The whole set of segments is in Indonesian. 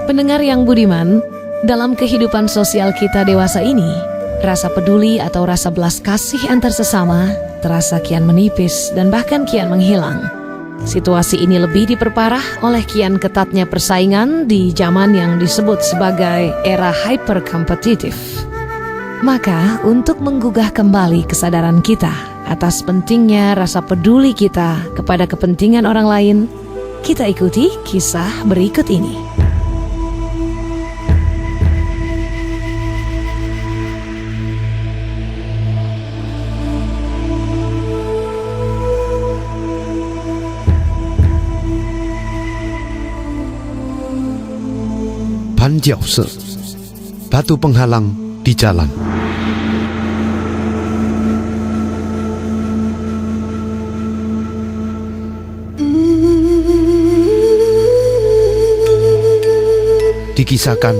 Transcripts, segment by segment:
Pendengar yang budiman, dalam kehidupan sosial kita dewasa ini, rasa peduli atau rasa belas kasih antar sesama terasa kian menipis dan bahkan kian menghilang. Situasi ini lebih diperparah oleh kian ketatnya persaingan di zaman yang disebut sebagai era hyperkompetitif. Maka, untuk menggugah kembali kesadaran kita atas pentingnya rasa peduli kita kepada kepentingan orang lain, kita ikuti kisah berikut ini. Ban Jiaose, batu penghalang di jalan. Dikisahkan,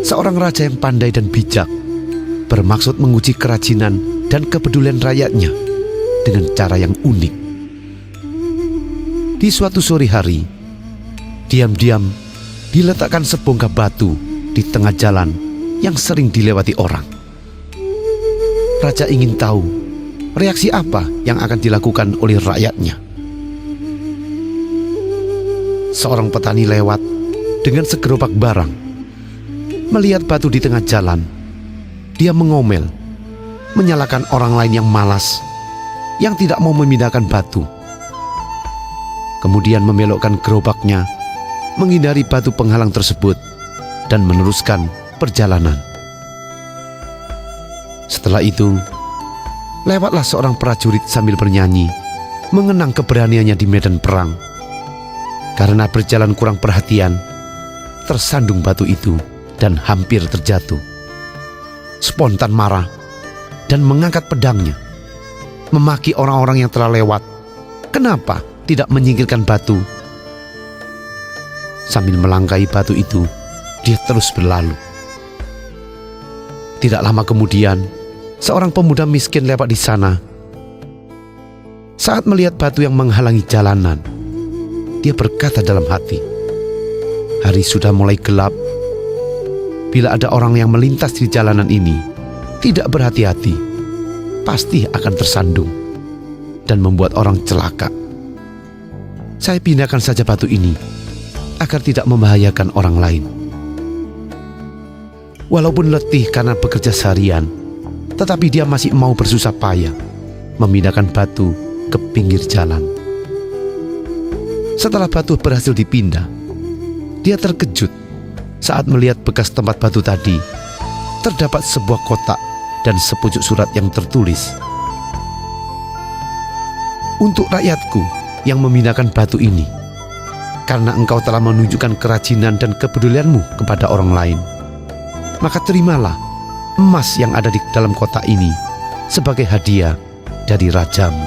seorang raja yang pandai dan bijak bermaksud menguji kerajinan dan kepedulian rakyatnya dengan cara yang unik. Di suatu sore hari, diam-diam diletakkan sebongkah batu di tengah jalan yang sering dilewati orang. Raja ingin tahu reaksi apa yang akan dilakukan oleh rakyatnya. Seorang petani lewat dengan segerobak barang. Melihat batu di tengah jalan, dia mengomel, menyalahkan orang lain yang malas, yang tidak mau memindahkan batu. Kemudian membelokkan gerobaknya, menghindari batu penghalang tersebut dan meneruskan perjalanan. Setelah itu, lewatlah seorang prajurit sambil bernyanyi, mengenang keberaniannya di medan perang. Karena berjalan kurang perhatian, tersandung batu itu dan hampir terjatuh. Spontan marah dan mengangkat pedangnya, memaki orang-orang yang telah lewat. Kenapa tidak menyingkirkan batu? Sambil melangkahi batu itu, dia terus berlalu. Tidak lama kemudian, seorang pemuda miskin lewat di sana. Saat melihat batu yang menghalangi jalanan, dia berkata dalam hati, "Hari sudah mulai gelap. Bila ada orang yang melintas di jalanan ini, tidak berhati-hati, pasti akan tersandung dan membuat orang celaka. Saya pindahkan saja batu ini agar tidak membahayakan orang lain." Walaupun letih karena bekerja seharian, tetapi dia masih mau bersusah payah memindahkan batu ke pinggir jalan. Setelah batu berhasil dipindah, dia terkejut saat melihat bekas tempat batu tadi terdapat sebuah kotak dan sepucuk surat yang tertulis, "Untuk rakyatku yang memindahkan batu ini, karena engkau telah menunjukkan kerajinan dan kepedulianmu kepada orang lain, maka terimalah emas yang ada di dalam kotak ini sebagai hadiah dari rajamu."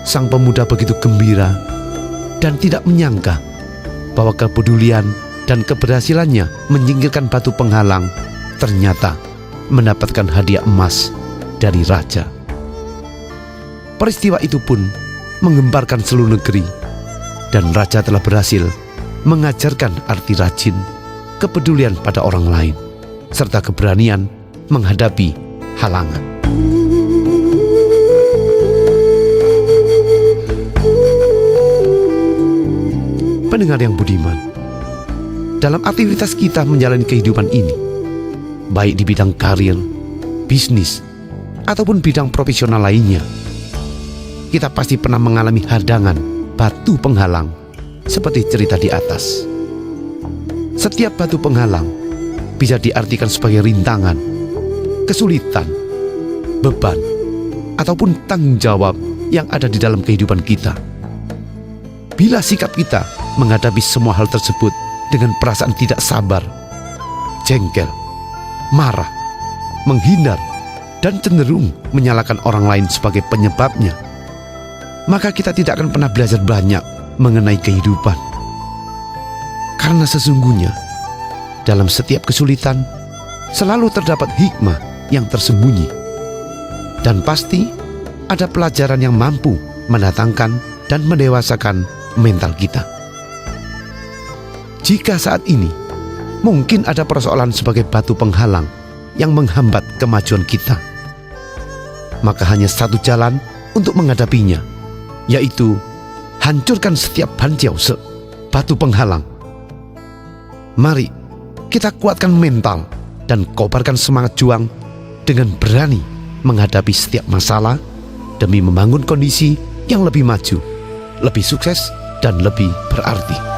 Sang pemuda begitu gembira dan tidak menyangka bahwa kepedulian dan keberhasilannya menyingkirkan batu penghalang ternyata mendapatkan hadiah emas dari raja. Peristiwa itu pun menggemparkan seluruh negeri, dan raja telah berhasil mengajarkan arti rajin, kepedulian pada orang lain, serta keberanian menghadapi halangan. Pendengar yang budiman, dalam aktivitas kita menjalani kehidupan ini, baik di bidang karir, bisnis, ataupun bidang profesional lainnya, kita pasti pernah mengalami hadangan batu penghalang seperti cerita di atas. Setiap batu penghalang bisa diartikan sebagai rintangan, kesulitan, beban, ataupun tanggung jawab yang ada di dalam kehidupan kita. Bila sikap kita menghadapi semua hal tersebut dengan perasaan tidak sabar, jengkel, marah, menghindar, dan cenderung menyalahkan orang lain sebagai penyebabnya, maka kita tidak akan pernah belajar banyak mengenai kehidupan. Karena sesungguhnya dalam setiap kesulitan selalu terdapat hikmah yang tersembunyi, dan pasti ada pelajaran yang mampu mendatangkan dan mendewasakan mental kita. Jika saat ini mungkin ada persoalan sebagai batu penghalang yang menghambat kemajuan kita, maka hanya satu jalan untuk menghadapinya, yaitu hancurkan setiap banjiause, batu penghalang. Mari kita kuatkan mental dan kobarkan semangat juang dengan berani menghadapi setiap masalah demi membangun kondisi yang lebih maju, lebih sukses, dan lebih berarti.